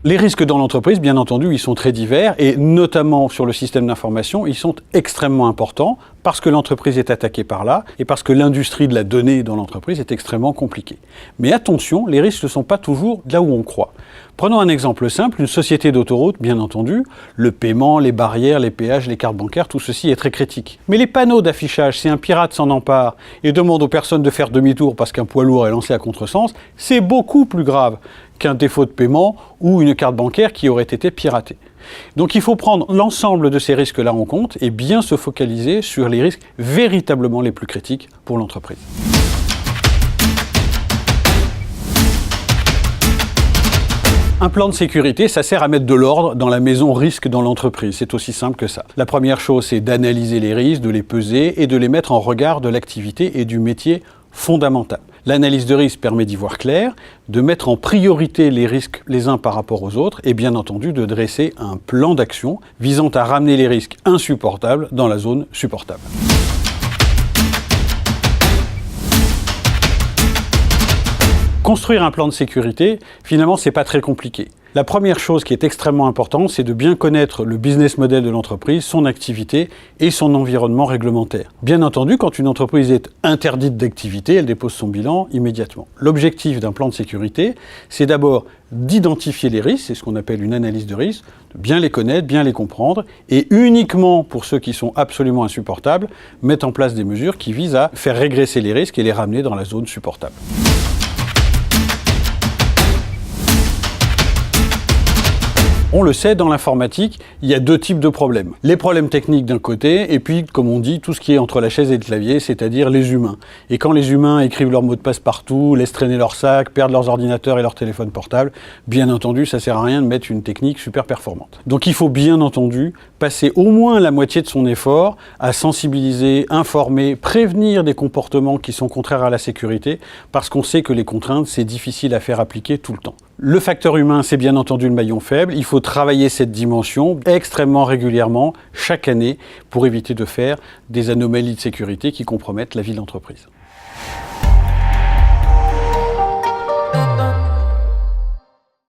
Les risques dans l'entreprise, bien entendu, ils sont très divers et notamment sur le système d'information, ils sont extrêmement importants parce que l'entreprise est attaquée par là et parce que l'industrie de la donnée dans l'entreprise est extrêmement compliquée. Mais attention, les risques ne sont pas toujours là où on croit. Prenons un exemple simple, une société d'autoroute, bien entendu, le paiement, les barrières, les péages, les cartes bancaires, tout ceci est très critique. Mais les panneaux d'affichage, si un pirate s'en empare et demande aux personnes de faire demi-tour parce qu'un poids lourd est lancé à contresens, c'est beaucoup plus grave qu'un défaut de paiement ou une carte bancaire qui aurait été piratée. Donc il faut prendre l'ensemble de ces risques-là en compte et bien se focaliser sur les risques véritablement les plus critiques pour l'entreprise. Un plan de sécurité, ça sert à mettre de l'ordre dans la maison risque dans l'entreprise. C'est aussi simple que ça. La première chose, c'est d'analyser les risques, de les peser et de les mettre en regard de l'activité et du métier fondamental. L'analyse de risque permet d'y voir clair, de mettre en priorité les risques les uns par rapport aux autres et bien entendu de dresser un plan d'action visant à ramener les risques insupportables dans la zone supportable. Construire un plan de sécurité, finalement, c'est pas très compliqué. La première chose qui est extrêmement importante, c'est de bien connaître le business model de l'entreprise, son activité et son environnement réglementaire. Bien entendu, quand une entreprise est interdite d'activité, elle dépose son bilan immédiatement. L'objectif d'un plan de sécurité, c'est d'abord d'identifier les risques, c'est ce qu'on appelle une analyse de risque, de bien les connaître, bien les comprendre, et uniquement pour ceux qui sont absolument insupportables, mettre en place des mesures qui visent à faire régresser les risques et les ramener dans la zone supportable. On le sait, dans l'informatique, il y a deux types de problèmes. Les problèmes techniques d'un côté, et puis, comme on dit, tout ce qui est entre la chaise et le clavier, c'est-à-dire les humains. Et quand les humains écrivent leurs mots de passe partout, laissent traîner leurs sacs, perdent leurs ordinateurs et leurs téléphones portables, bien entendu, ça sert à rien de mettre une technique super performante. Donc il faut bien entendu passer au moins la moitié de son effort à sensibiliser, informer, prévenir des comportements qui sont contraires à la sécurité, parce qu'on sait que les contraintes, c'est difficile à faire appliquer tout le temps. Le facteur humain, c'est bien entendu le maillon faible. Il faut travailler cette dimension extrêmement régulièrement, chaque année, pour éviter de faire des anomalies de sécurité qui compromettent la vie de l'entreprise.